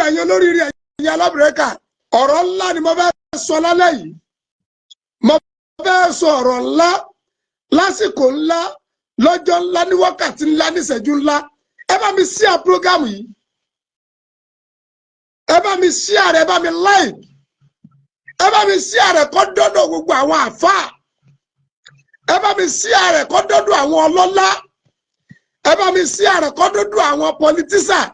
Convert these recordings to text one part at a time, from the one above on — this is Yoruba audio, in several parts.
ẹ̀yin lórí rí ẹ̀yin alábìrẹ́kà ọ̀rọ̀ ńlá ni mo fẹ́ sọ lálẹ́ yìí mo fẹ́ sọ ọ̀rọ̀ ńlá lásìkò ńlá lọ́jọ́ ńlá ní wákàtí ńlá ní ìṣẹ́jú ńlá ẹ bá mi share program yìí ẹ bá mi share rẹ̀ ẹ bá mi like ẹ bá mi share rẹ̀ kó dọ́dọ̀ gbogbo àwọn àfáà ẹ bá mi share rẹ̀ kó dọ́dọ̀ àwọn ọlọ́lá ẹ bá mi share rẹ̀ kó dọ́dọ̀ àwọn politician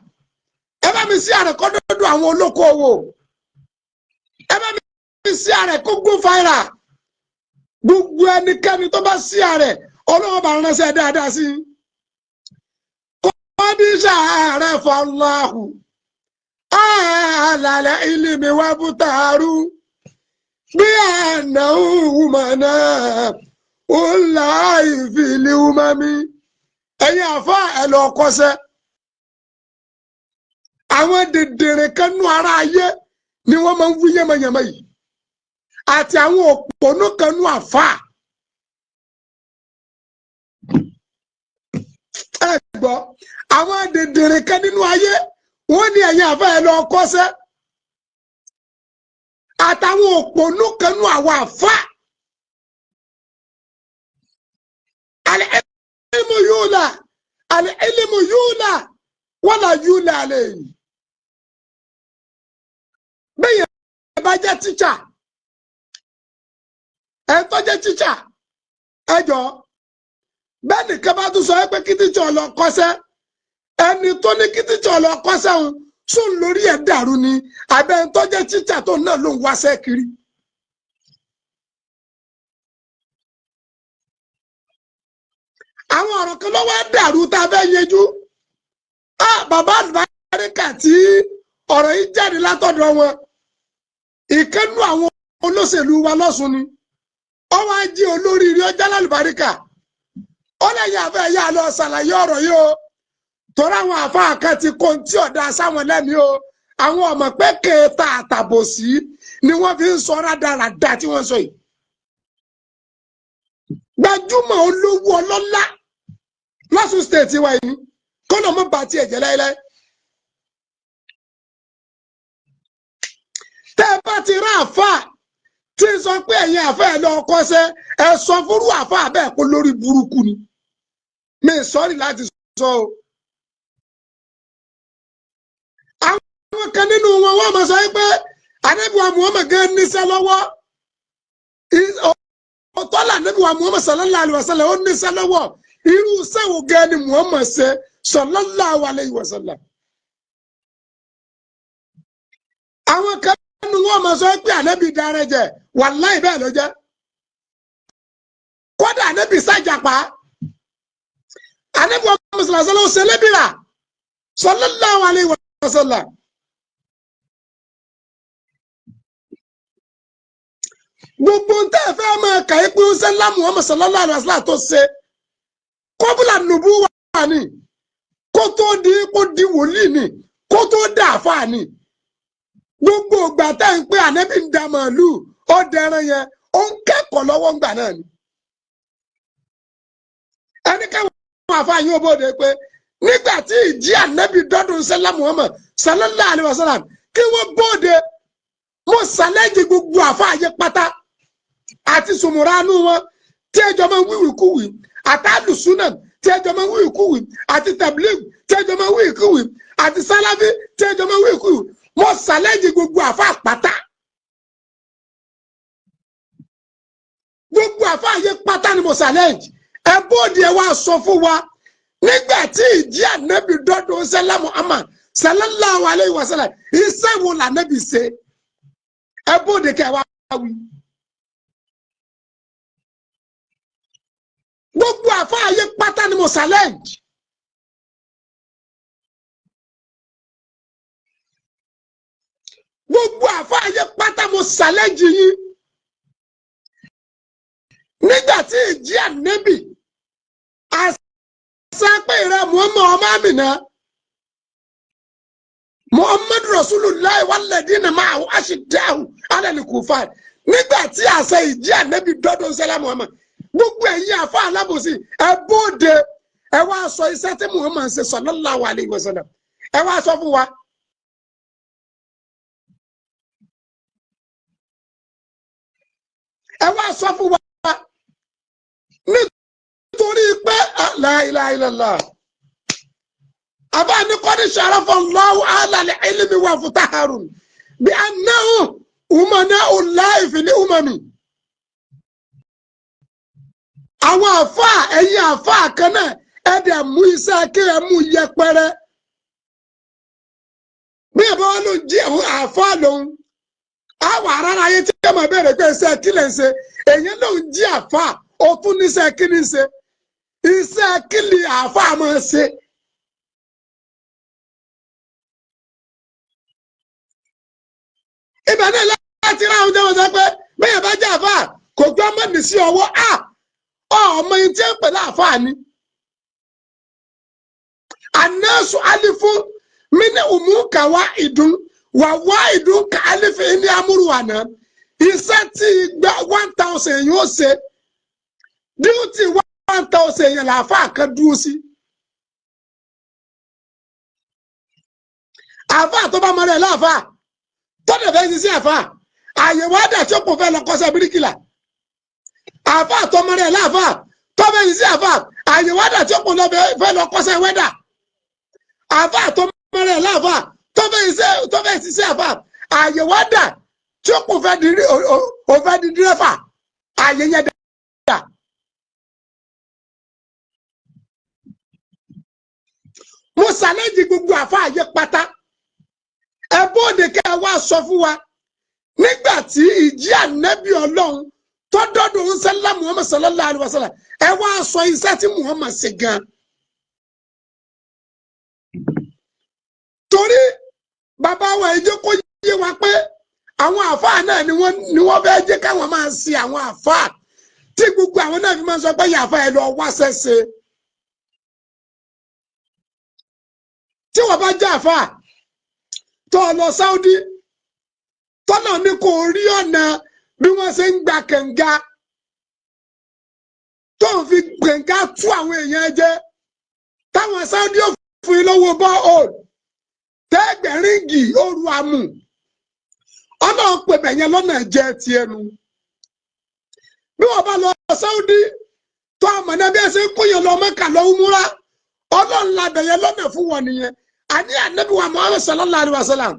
ẹ bá mi share rẹ̀ kó dọ́dọ̀ àwọn olókoòwò ẹ bá mi share rẹ̀ kó go viral gbogbo ẹnikẹ́ni tó bá share rẹ̀ Ọlọ́run bá ránṣẹ́ dáadáa sí kọ́díṣà rẹ̀ fọláhù àlàlẹ̀ ilmi wa bútàrú bí ànáhù wùmọ̀nà ọ̀là ìfìlì wùmọ̀mí ẹ̀yin àfá ẹ̀ lọ kọ́ṣẹ́ àwọn dèdèrè kanú ara ayé ni wọ́n máa ń wí yẹ́mọ̀yẹ́mọ̀ yìí àti àwọn òpònú kanú àfá ẹ gbọ́ àwọn dèdèrè kan nínú ayé wọ́n ní ẹ̀yin àfá ẹ̀ lọ kọ́ṣẹ́ àtàwọn òpònú kanú àwọn àfá al-ilmu yula al-ilmu yula wala yula alayhi bẹ́ẹ̀ bá jẹ́ tíṣà ẹ̀ tó jẹ́ tíṣà ẹ jọ bẹ́ẹ̀ nìkan bá tún sọ pé kí tíṣà lọ kọ́ṣẹ́ ẹni tó ní kí tíṣà lọ kọ́ṣẹ́ òun sùn lórí ẹ̀ dàrú ni àbẹ́ ń tó jẹ́ tíṣà tó náà ló ń wáṣẹ́ kiri. àwọn ọ̀rọ̀ kan ló wá dàrú tá a fẹ́ yẹjú bàbá àlùbáríkà tí ọ̀rọ̀ yìí jáde látọ̀dọ̀ wọn ìkẹ́nu àwọn olóṣèlú wa lọ́sùn ni ó wá jí olórí rí ọjà lálùbáríkà ó lẹ́yìn àfẹ́ yà lọ ṣàlàyé ọ̀rọ̀ yìí o torí àwọn àfáà kan ti kó tí ọ̀dà sáwọn lẹ́mìí o àwọn ọmọ pé kéèta àtàbòsí ni wọ́n fi ń sọ rádaràda tí wọ́n sọ yìí gbajúmọ̀ olówó ọlọ́lá lọ́sùn stéètì wa yìí kọ́nà mọ́ bá tiẹ̀ jẹ́ láéláé tẹ́ ẹ bá ti rá àfáà tí ń sọ pé ẹ̀yin àfáà ẹ̀ lọ kọ́ṣẹ́ ẹ sọ fúrú àfáà bẹ́ẹ̀ kó lórí burúkú ni mi sọ́rí láti sọ o. àwọn kan nínú wọn wọ́n máa sọ pé Ànábì wa Muhammad gan níṣẹ́ lọ́wọ́ ọ̀tọ́lá Ànábì wa Muhammad sallallahu alaihi wasallam ó níṣẹ́ lọ́wọ́ irú sẹ́wò gan ni Muhammad ṣe sallallahu alaihi wasallam. àwọn kan nínú wọn máa sọ pé Ànábì dára jẹ wàláì bẹ́ẹ̀ ló jẹ́ kódà Ànábì sájàpá Ànábì wa Muhammad sallallahu alaihi wasallam ó ṣe lébìrà sallallahu alaihi wasallam. gbogbo ń tẹ́ fẹ́ máa kà í pé ó ṣe ńlá Muhammad sallallahu alaihi wasallam tó ṣe kọ́bùlà nùbú wà ní kó tó di wòlíì ní kó tó dà àfà ní gbogbo ìgbà tẹ́ ń pé Ànábì ń da màálù ó dẹran yẹn ó ń kẹ́kọ̀ọ́ lọ́wọ́ ńgbà náà ni ẹni káwọn àfà yín ó bóde pé nígbà tí ìjì Ànábì dọ́dún ṣe ńlá Muhammad sallallahu alaihi wasallam kí wọ́n bóde mo ṣàlẹ́jì gbogbo àfà ayé pátá àti sùmùránú wọn tí ẹjọ́ máa ń wíwìkúwì àtàlùsúnà tí ẹjọ́ máa ń wíwìkúwì àti tabligh tí ẹjọ́ máa ń wíwìkúwì àti sálàfí tí ẹjọ́ máa ń wíwìkúwì mo ṣàlẹ́jì gbogbo àfà pátá gbogbo àfà ayé pátá ni mo ṣàlẹ́jì ẹ bóde ẹ wá sọ fún wa nígbà tí ìjì Ànábì dọ́dún ṣẹlá Muhammad sallallahu alaihi wasallam iṣẹ́ wo l'Ànábì ṣe ẹ bóde kẹ wá wí. gbogbo àfá ayé pátá ni mo challenge gbogbo àfá ayé pátá mo challenge yín nígbà tí ìjì Ànábì àṣà pé ìrẹ́ Muhammad ọmọ Àmìnà Muhammad Rasulullah walladina ma'ahu ashiddahu 'ala al-kuffar nígbà tí àṣà ìjì Ànábì dọ́dún ṣẹlá Muhammad gbogbo ẹ̀yin àfá alábòsí ẹ bóde ẹ wá sọ iṣẹ́ tí Muhammad ṣe sallallahu alaihi wasallam ẹ wá sọ fún wa ẹ wá sọ fún wa nítorí pé la ilaha illallah àbá ní kọ́ni sharafa Allahu ala ilmi wa futaharun bí annahu umana Allahi fil umami. àwọn àfáà ẹ̀yin àfáà kan náà ẹ̀dẹ̀ mú iṣẹ́ kí ẹ mú yẹpẹrẹ bí ẹ bá wọn ló jí àfáà lòun àwọn arára ayé tí ẹ máa bẹ̀rẹ̀ pé iṣẹ́ kí lè ṣe èyàn lòun jí àfáà ó tún níṣẹ́ kí ní ṣe iṣẹ́ kí lè àfáà máa ṣe. ibẹ̀ náà láti ra àwọn jẹ́wọ́n sọ pé bẹ́ẹ̀ bá jẹ́ àfáà kò gbọ́ mọ́ni sí ọwọ́ ọmọ yìí tí ń pè láàfáà ni anásù alifu mini umu kàwá ìdún wàwá ìdún ká alifu ní amúrúwànà iṣẹ́ tí gba 1000 yóò ṣe díútì 1000 yẹn làáfáà kan dúró sí. àfáà tó bá mọ rẹ̀ láàfáà tó dẹ̀ fẹ́ sí àfáà àyẹ̀wò àdàtí ó kò fẹ́ lọ kọ́ṣẹ́ bíríkìlà. àfáà tó mọ rẹ̀ láàfáà tó fẹ́ sí àfáà àyẹ̀wò àdàtí ó kò fẹ́ lọ kọ́ṣẹ́ wẹ́dà. àfáà tó mọ rẹ̀ láàfáà tó fẹ́ sí àfáà àyẹ̀wò àdà tí ó kò fẹ́ di dírẹ́fà àyẹ̀yẹ dà. mo ṣàlẹ́jì gbogbo àfáà yẹ pátá ẹ bóde kẹ́ ẹ wá sọ fún wa nígbà tí ìjì ànábì ọlọ́run tó dọ́dọ̀ ń sẹ́lá Muhammad sallallahu alaihi wasallam ẹ wá sọ iṣẹ́ tí Muhammad ṣe gan. torí bàbá wa ẹjọ́ kó yé wa pé àwọn àfáà náà ni wọ́n fẹ́ jẹ́ káwọn máa ṣe àwọn àfáà tí gbogbo àwọn náà fi máa sọ pé yàfa ẹ lọ wá ṣẹ́ṣe. tí wọ́n bá jẹ́ àfáà tó lọ Saudi tọ́nà ní kò rí ọ̀nà bí wọ́n ṣe ń gba kànga tó ń fi kànga tú àwọn èèyàn jẹ táwọn Saudi ò fún yín lọ́wọ́ bọ́ọ̀l tẹ́gbẹ̀ríngì ooru amù ọlọ́run pè bẹ̀yẹn lọ́nà jẹ́ tiẹ̀ nu. bí wọ́n bá lọ Saudi tó àmọ̀nà bí ẹ ṣe ń kóyàn lọ Mẹ́kà lọ múra ọlọ́run la bẹ̀yẹn lọ́nà fún wọn nìyẹn. àní ànábì wa Muhammad sallallahu alaihi wasallam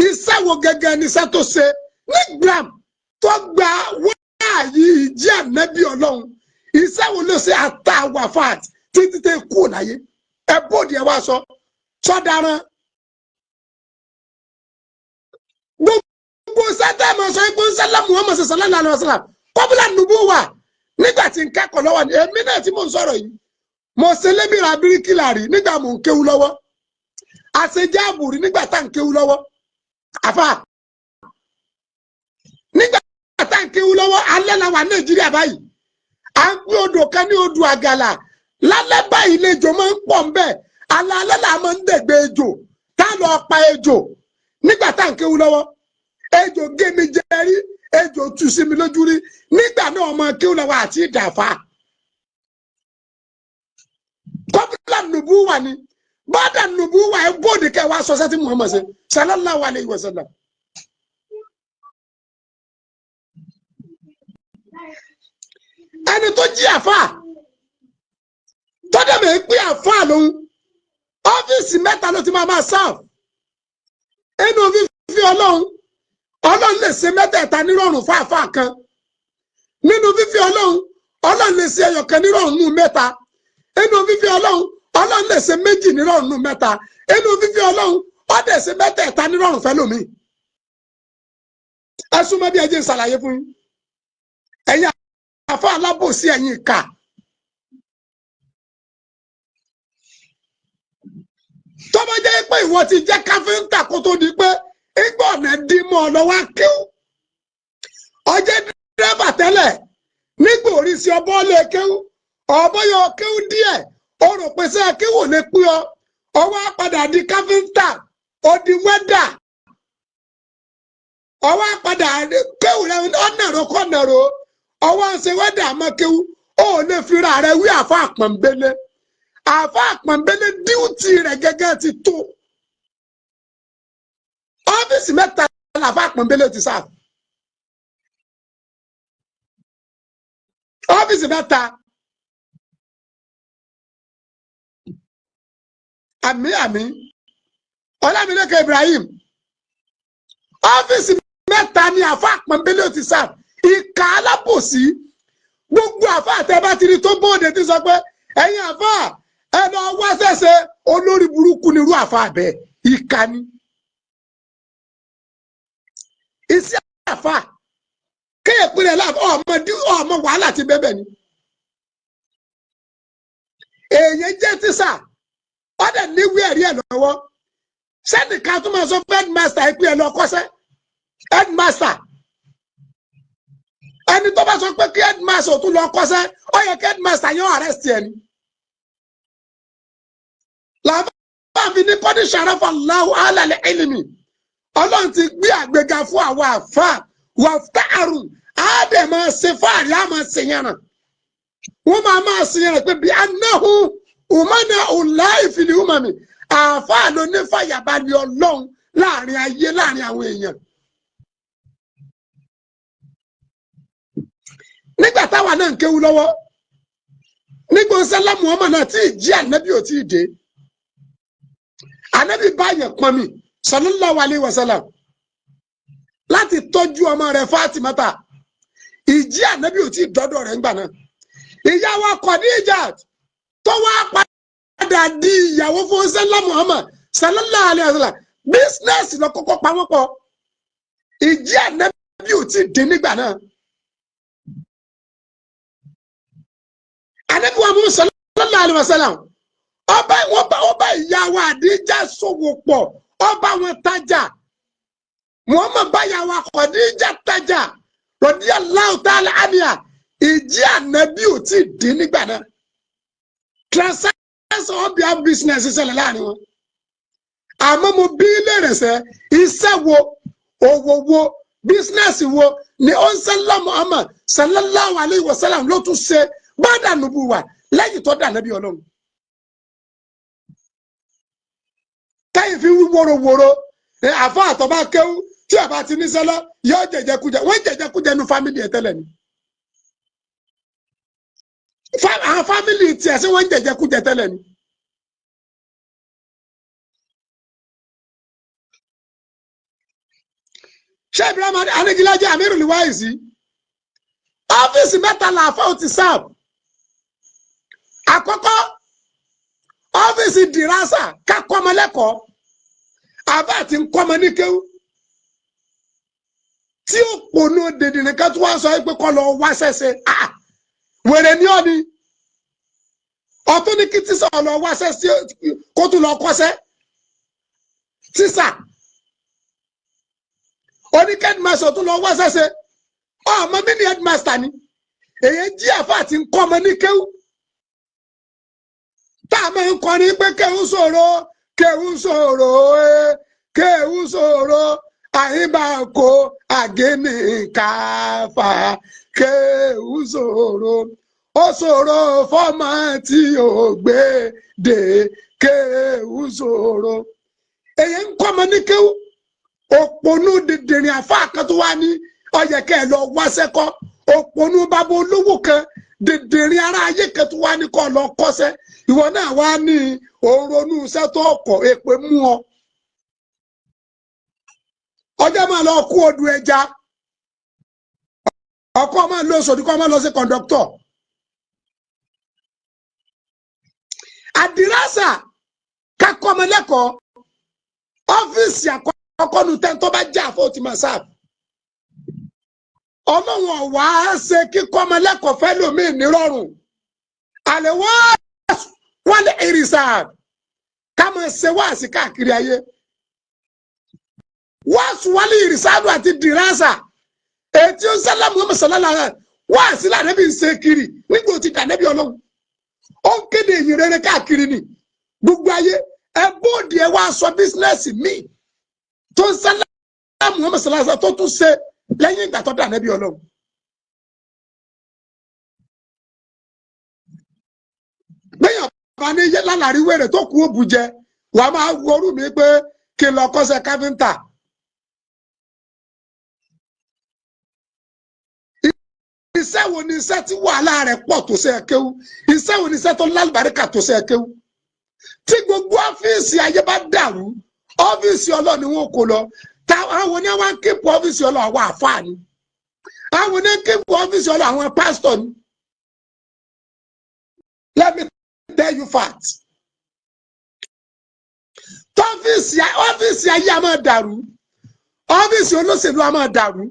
iṣẹ́ wo gẹ́gẹ́ ní iṣẹ́ tó ṣe ní gram tó gba wáyé ìjì ànábì ọlọ́run iṣẹ́ wo ló ṣe àtàwà fat títí tẹ́ kú láyé ẹ bóde ẹ wá sọ sọdaran gbogbo sátẹ mọ sọ pé nsẹlẹ Muhammad sallallahu alaihi wasallam kọbílà nùbú wà nígbà tí n kẹ́kọ̀ọ́ lọ́wọ́ ni èmi náà tí mò ń sọ̀rọ̀ yìí mo ṣe lébìrà bíríkìlà rí nígbà mò ń kéwú lọ́wọ́ àṣejáàbù rí nígbà tá à ń kéwú lọ́wọ́ àfà nígbà tá à ń kéwú lọ́wọ́ alẹ́ la wà Nàìjíríà báyìí à ń gbé odò kan ní odò àgàlà lálẹ́ báyìí lejò máa ń pọ̀ ń bẹ̀ alẹ́ la máa ń dẹ̀gbẹ́ ejò tá lọ pa ejò nígbà tá à ń kéwú lọ́wọ́ ejò gé mi jẹ rí ejò tú sí mi lójú rí nígbà náà ọmọ kéwú lọ́wọ́ àti ìdàfà kọ́bílà nùbú wà ní bọ́dà nùbú wà ẹ bóde kẹ́ wá sọ sẹ́tí Muhammad ṣe sallallahu alayhi wa sallam. ẹni tó jí àfà tọ́jà mi pé àfà lòun ọ́fíìsì mẹ́ta ló ti máa sáf inú fífi ọlọ́run lè ṣe mẹ́tẹ̀ẹ̀ta nírọ̀rùn fún àfà kan nínú fífi ọlọ́run lè ṣe ẹyọ̀kan nírọ̀rùn nù mẹ́ta inú fífi ọlọ́run lè ṣe méjì nírọ̀rùn nù mẹ́ta inú fífi ọlọ́run ó dẹ̀ ṣe mẹ́tẹ̀ẹ̀ta nírọ̀rùn fẹ́ lómi. ẹ súnmọ́ bí ẹ jẹ́ ṣàlàyé fún yín ẹ̀yin àfọ alábòsí ẹ̀yin ìkà. tó bá jẹ́ pé ìwọ ti jẹ́ káfíńtà kó tó di pé igbó ọ̀nà dí mọ́ ọ lọ́wọ́ kíw ọjẹ́ dírẹ́bà tẹ́lẹ̀ nígbà oríṣi ọbọ̀ lè kéwú ọbọ̀yọ kéwú díẹ̀ ó rò pé sẹ́ kéwú lè pín ọ ọwọ́ padà di káfíńtà ó di wẹ́dà ọwọ́ padà kéwú rẹ ọ̀nàró kọ̀nàró ọwọ́ ṣe wẹ́dà mọ́ kéwú ó lè fira rẹ wí àfa àpọ̀nbélé àfa àpọ̀nbélé díùtì rẹ̀ gẹ́gẹ́ ti tó ọ́fíìsì mẹ́ta làfa àpọ̀nbélé ti sáà ọ́fíìsì mẹ́ta àmì Ọlámilékan Ibrahim ọ́fíìsì mẹ́ta ni àfa àpọ̀nbélé ti sá ìka alábòsí gbogbo àfa àtẹ́bátiri tó bóde ti sọ pé ẹ̀yin àfa ẹ lọ wá ṣẹ̀ṣẹ̀ olórí burúkú nírú àfa àbẹ ìka ni iṣẹ́ àfa kéèyàn pinnu láàbọ̀ ọmọ wàhálà ti bẹ́bẹ̀ ni èèyàn jẹ́ tíṣà ọ̀dẹ níwé ẹ̀rí ẹ̀ lọ́wọ́ sẹ́ni ká tó máa sọ fún headmaster ìpín ẹ̀ lọ kọ́ṣẹ́ headmaster ẹni tó bá sọ pé kí headmaster tún lọ kọ́ṣẹ́ ó yẹ kí headmaster yóò arrest ẹni. làbá mi ní kọ́ni sharafa Allahu ala al-ilmi ọlọ́run ti gbé àgbéga fún àwọn àfa wàftáàrù àádẹ́ máa ṣe fáàrí á máa ṣe yànnà wọ́n máa ṣe yànnà pé bí anáhù umana ọ̀láì fìlì umami àfa ló ní fàyàbalẹ̀ ọlọ́run láàrin ayé láàrin àwọn èèyàn. nígbà táwa náà ń kéwu lọ́wọ́ nígbà sẹ́lá Muhammad náà tí ì jí ànábì ò tí ì dé ànábì báyẹn pọn mi sallallahu alayhi wa sallam láti tọ́jú ọmọ rẹ̀ Fatimata ìjí ànábì ò tí ì dọ́dọ̀ rẹ̀ ńgbà náà ìyá wa Khadija tó wá padà di ìyàwó fún sẹ́lá Muhammad sallallahu alayhi wa sallam bísínẹ́sì lọ kọ́kọ́ pa wọ́n pọ̀ ìjí ànábì ò tí ì dé nígbà náà. Ànábì wa Muhammad sallallahu alaihi wasallam ọba ìyàwó Àdíjà ṣòwò pọ̀ ọba wọn tajà Muhammad bá ìyàwó Khadija tajà radiyallahu ta'ala anha ìjí ànábì ò tí ì dín nígbà náà transaction ọbí a business ṣẹlẹ̀ láàrin wọn àmọ́ mo bí lẹ́rẹ̀ẹ́sẹ̀ iṣẹ́ wo owó wo business wo ni ó ń sẹ́lá Muhammad sallallahu alaihi wasallam ló tún ṣe bada nubuwa lẹ́yìn tó dà Nábì Ọlọ́run káyìn fi wórówóró àfa àtọ̀bá kéwú tí àbá ti ní sẹ́lọ́ yóò jẹjẹkújẹ wọ́n jẹjẹkújẹ nu fámìlì ẹ̀ tẹ́lẹ̀ ni àwọn fámìlì tiẹ̀ sí wọ́n jẹjẹkújẹ tẹ́lẹ̀ ni. Ṣé Ibrahim Anigilaje Amirul Waisi ọ́fíìsì mẹ́ta làáfà ó ti sáàbù. Àkọ́kọ́ ọ́fíìsì dìrásà ká kọ́mọ lẹ́kọ̀ọ́ àbá àti nkọ́mọ ní kéwú tí ó pònú dèdè nìkan tó wá sọ pé kọ́ lọ wá ṣẹ̀ṣẹ̀ wèrè ní ọ́ ni ọ̀tún ní kí tíṣà lọ wá ṣẹ̀ṣẹ̀ kó tún lọ kọ́ṣẹ́ tíṣà oníkẹ́ headmaster tún lọ wá ṣẹ̀ṣẹ̀ ọmọ mi ní headmaster ni èyí jí àfa àti nkọ́mọ ní kéwú. Tá a máa ń kọrin pé kéwú ṣòro àyíbáko àgénìkàfà kéwú ṣòro ó ṣòro fọ́mọ tí ò gbé dé kéwú ṣòro. èyí ń kọ́ ọmọ ní kéwú òpònú dìndìnrín àfa kan tó wá ní ọ̀yẹ̀kẹ́ ẹ̀ lọ wá sẹ́kọ́ òpònú bàbá olówó kan dìndìnrín ara ayé kan tó wá ní kọ́ lọ kọ́ṣẹ́ ìwọ náà wá ní òronú iṣẹ́ tó kọ̀ èpè mú ọ ọjọ́ máa lọ kú odò ẹja ọkọ máa lọ sòdì kọ́ máa lọ sí kọ̀ǹdọ́tọ̀ àdìrásà kakọ́ ọmọ lẹ́kọ̀ọ́ ọ́fíìsì àkọ́kọ́ nu tẹ́ tó bá jẹ́ àfọ́tí máa sáàbù ọlọ́run ọ̀wá ṣe kíkọ́ ọmọ lẹ́kọ̀ọ́ fẹ́ lómi nírọ̀rùn àlẹ́ wọ́n lè ìrìsà ká máa ṣe wáàsí káàkiri ayé wáàsí wọ́n lè ìrìsà àti dìrásà ètí ó ń sálà Muhammad sallallahu alaihi wáàsí lànàbí ń ṣe kiri nígbà tí dànàbí ọlọ́run ó ń kéde ìyìn rere káàkiri ni gbogbo ayé ẹ bóòdì ẹ wá sọ bísínẹ́sì míì tó ń sálà Muhammad sallallahu alaihi tó tún ṣe lẹ́yìn ìgbà tó dànàbí ọlọ́run. bẹ́ẹ̀ bá ní lálàrí wèrè tó kú òbújẹ wàá máa wọrú mi pé kí n lọ kọ́ṣẹ́ káfíńtà. iṣẹ́ wo ni iṣẹ́ tí wàhálà rẹ̀ pọ̀ tó ṣe kéwú iṣẹ́ wo ni iṣẹ́ tó lálùbáríkà tó ṣe kéwú tí gbogbo ọ́fíìsì ayé bá dàrú ọ́fíìsì Ọlọ́run ni wọ́n kó lọ àwọn ní wọ́n kíkù ọ́fíìsì Ọlọ́run àwọn àfáà ni àwọn ní kíkù ọ́fíìsì Ọlọ́run àwọn pásítọ̀ ni. Let me tell you fact. Ọ́fíìsì ayé a máa dàrú ọ́fíìsì olóṣèlú a máa dàrú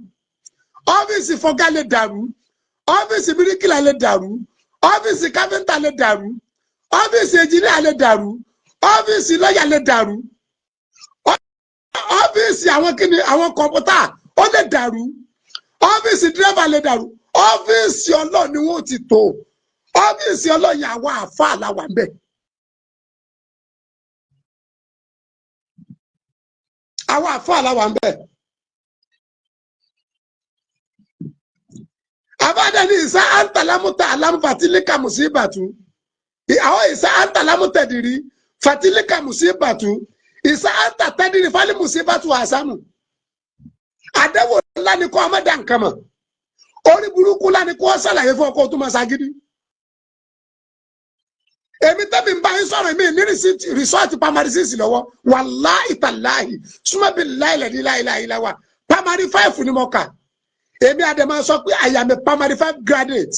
ọ́fíìsì fọ́gá lè dàrú ọ́fíìsì bíríkìlà lè dàrú ọ́fíìsì káfíńtà lè dàrú ọ́fíìsì ẹnjìníà lè dàrú ọ́fíìsì lọ́yà lè dàrú ọ́fíìsì àwọn kọ̀ǹpútà ó lè dàrú ọ́fíìsì dírẹ́fà lè dàrú ọ́fíìsì Ọlọ́run ni wọ́n ti tò ọ́fíìsì Ọlọ́run àwọn àfáà làwà ń bẹ̀. àwọn àfáà làwà ń bẹ̀. Abadani isa antalamuta alam fatilika musibatu. Àwọn isa antalamuta diri fatilika musibatu. Isa anta tadiri fali musibatu asanu. Àdánwò ńlá ni kó ọmọ dá nǹkan mọ̀. Orí burúkú ńlá ni kó ṣàlàyé fún ọkọ tó máa ṣagídí. Èmi tẹ́mi ń bá yín sọ̀rọ̀ èmi ní rìsọ́ọ̀tì primary 6 lọ́wọ́. Wàláhì tàláhì. Súnmọ́ bí láìláìláìláìláwà. Primary 5 ni mo kà. Èmi àdèmà sọ pé I am a primary 5 graduate.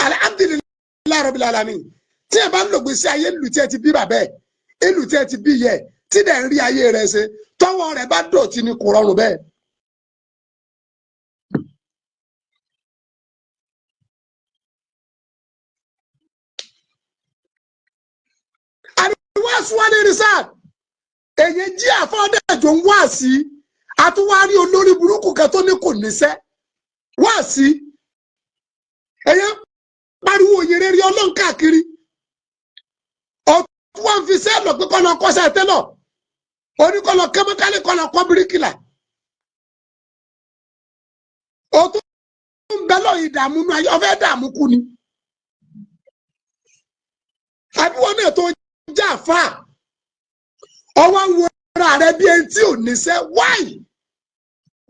Alhamdulillahi rabbil alamin. Tí ẹ bá ń lò gbèsè ayé ìlú tí ẹ ti bí bàbá ẹ̀, ìlú tí ẹ ti bí yẹ, tí dẹ̀ ń rí ayé rẹ̀ ṣe, tọ́wọ́ rẹ̀ bá dọ̀tí ni kò rọrùn bẹ́ẹ̀. Àríwá Suwani Risal, èyí jí àfọ́dẹ́jọ́ ń wá sí, àtúwárí olórí burúkú kan tó ní kò níṣẹ́. Wá sí ẹyẹ pariwo òyìnbó rí Ọlọ́run káàkiri ọtún wọn fi sẹ́ẹ̀lọ pé kọ́ lọ kọ́sẹ̀ tẹ́lọ̀ oníkọ́lọ kẹ́míkálì kọ́ lọ kọ́ bíríkìlà ọtún bẹ́lọ̀ ìdààmú náà ọfẹ́ dààmú kú ni àbí wọn náà tó já fà ọwọ́ ń wo ara rẹ bí ẹni tí ò níṣẹ́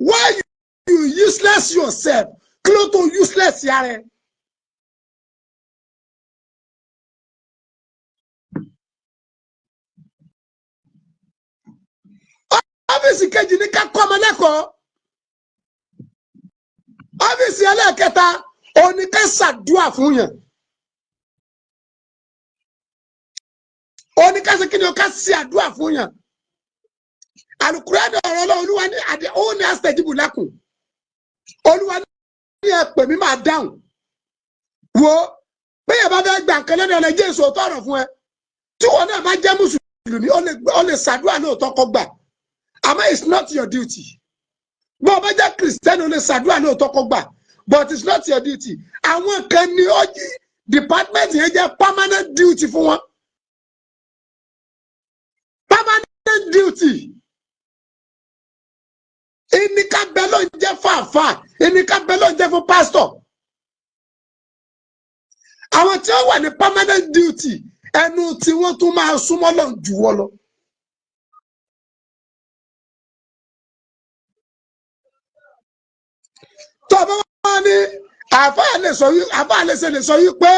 why you useless yourself close to useless yare. Ọ́fíìsì kejì ní ká kọ́ ọmọ lẹ́kọ̀ọ́ ọ́fíìsì ẹlẹ́ẹ̀kẹta òní ká ṣàdúà fún yàn òní ká ṣe kí ni o ká ṣe àdúà fún yàn Al-Qur'an ọ̀rọ̀ Ọlọ́run Olúwa ní àdé ó ní astajibu lakum Olúwa ní ẹ pè mí máa dáhùn wo bí ẹ bá fẹ́ gbà nǹkan lọ́dọ̀ ọ̀nà Jésù tọrọ fún ẹ tí wọn náà bá jẹ́ mùsùlùmí ó lè ṣàdúrà lóòótọ́ kó gbà àmọ́ it's not your duty bó o bá jẹ́ Christian ó lè ṣàdúrà lóòótọ́ kó gbà but it's not your duty àwọn kan ní ó jí department yẹn jẹ́ permanent duty fún wọn permanent duty. Ìníká bẹ́lọ̀ ń jẹ́ fàáfàá ìníká bẹ́lọ̀ ń jẹ́ fún pásítọ̀ àwọn tí wọ́n wà ní permanent duty ẹnu tí wọ́n tún máa súnmọ́ lọ jù wọ́n lọ. tó bá wà ní àfáà lè sọ yí pé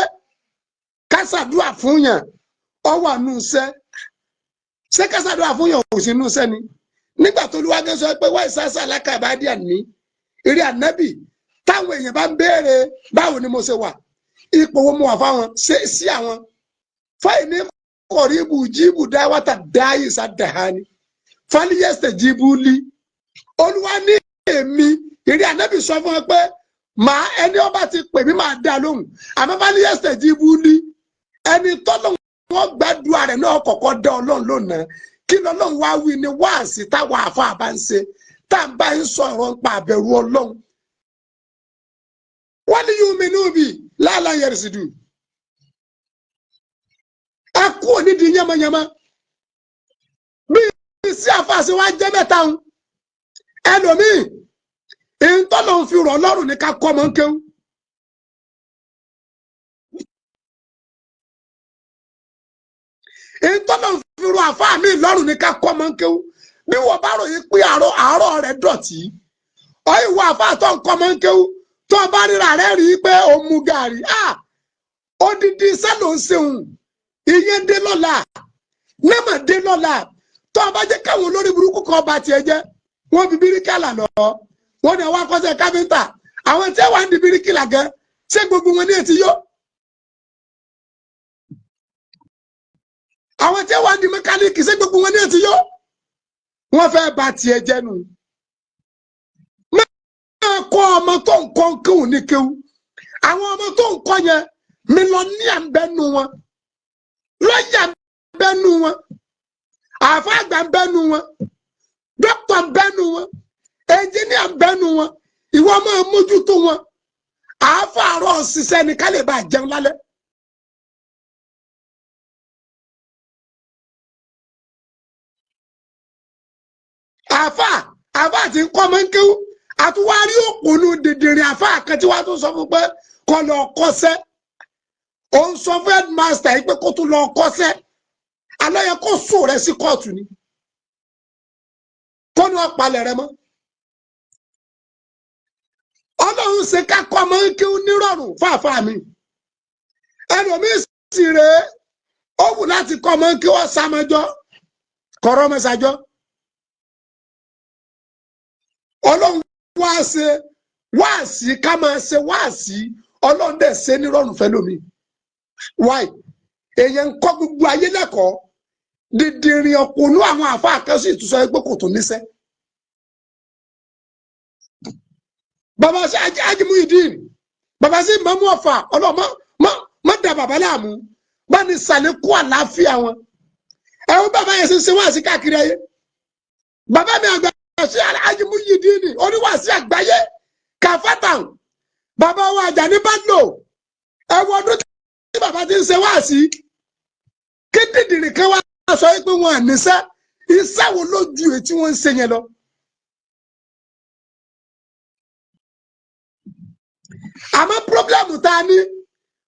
kásàdúà fún yàn ọ wà nù sẹ́ ṣé kásàdúà fún yàn ò sí nù sẹ́ ni. Nígbà tó Olúwa sọ pé wá ìsásá alákàbádìí àní eré ànábì táwọn èèyàn bá ń béèrè báwo ni mo ṣe wà ipò wo mo wà fáwọn sí àwọn fáìní kọ̀ríbù jíìbù dáwàtà dáyì sádàhání fálíyẹsẹ̀ jíìbù lí Olúwa ní èmi eré ànábì sọ fún wọn pé màá ẹni ọba ti pè mí máa dá lóhùn àmọ́ fálíyẹsẹ̀ jíìbù lí ẹni tọ́lọ́ wọn gbàdúrà rẹ̀ náà kọ́kọ́ dá Ọlọ́run lónà kí lọ́lọ́run wá wí ni wáàsí táwọn àfáà bá ń ṣe tá à ń bá ń sọ̀rọ̀ ń pa àbẹ̀rù Ọlọ́run wọ́n ní yóò mi níbi láàlá yẹrìsìdù ẹ kú onídìí yánmayánmá bí sí àfáà sí wá jẹ́ mẹ́ta ń ẹlòmíì ìtọ́lọ̀ ń fi rọ̀ Ọlọ́run ní ká kọ́ ọmọ ń kéwú. Ìtọ́lọ̀ ń fi rọ̀ àfáà mi lọ́rùn ní ká kọ́ ọmọ ń kéwú bí wọ́n bá ròyìn pé àárọ̀ rẹ̀ dọ̀tí ọ ìwọ àfáà tó ń kọ́ ọmọ ń kéwú tó bá ríra rẹ̀ rí pé ó mu gàrí odidi iṣẹ́ ló ń ṣeun ìyẹn dé lọ́la nẹ́mọ̀ dé lọ́la tó bá jẹ́ káwọn olórí burúkú kan bá tiẹ̀ jẹ́ wọ́n fi bíríkìlà lọ wọ́n ní àwọn akọ́ṣẹ́ káfíńtà àwọn tí wọ́n ń di bíríkìlà gan ṣé gbogbo wọn ní ètí yó àwọn tí wọ́n ń di mẹkáníìkì ṣé gbogbo wọn ní ètí yó wọ́n fẹ́ bá tiẹ̀ jẹ́ nù máa kọ́ ọmọ tó ń kọ́ kéwù ní kéwù àwọn ọmọ tó ń kọ́ yẹn mílíọ̀nìyà ń bẹ́nu wọn lọ́yà ń bẹ́nu wọn àáfàá àgbà ń bẹ́nu wọn dókítà ń bẹ́nu wọn ẹnjìníà ń bẹ́nu wọn ìwọ máa mójútó wọn àáfàá àárọ̀ ṣiṣẹ́ ni ká lè bá jẹun lálẹ́. àáfàá ti ń kọ́ ọmọ ń kéwú àtúwárí òpònú dèdèrè àáfàá kan tí wàá tún sọ fún pé kó lọ kọ́ṣẹ́ ó ń sọ fún headmaster yìí pé kó tún lọ kọ́ṣẹ́ alẹ́ yẹ kó sùn rẹ sí kóòtù ni kó ní ọ̀pálẹ̀ rẹ mọ́ ọlọ́run ṣe ká kọ́ ọmọ ń kéwú nírọ̀rùn fáfáà mi ẹlòmíín sì rèé ó wù láti kọ́ ọmọ ń kéwú ọ̀sàmọ́jọ́ kọ̀rọ̀ mẹ́sàjọ́ ọlọ́run wá ṣe wáàsí ká máa ṣe wáàsí ọlọ́run dẹ̀ ṣe nírọ̀rùn fẹ́ lómi wáì èèyàn ń kọ́ gbogbo ayé lẹ́kọ̀ọ́ dídìrín ọkùnrin àwọn àfáà kan sì tún sọ pé kò tó níṣẹ́. bàbá sí Ajimuideen bàbá sí Ìmámù Ọ̀fà ọlọ́mọ má da bàbá láàmú bá ní sàlékún àlàáfíà wọn ẹ̀wọ̀n bàbá yẹn ṣe wáàsí káàkiri ayé bàbá mi àgbà sí Ajimuideen oníwàásí àgbáyé kàfátàn bàbá wa Àjàní Bello ẹ̀wọ̀n ọdún tí bàbá ti ń ṣe wáàsí kí dídìrín kan wá sọ pé wọn à níṣẹ́ iṣẹ́ wo ló ju èyí tí wọ́n ń ṣe yẹn lọ. àmọ́ pírọ́blẹ́mù tá a ní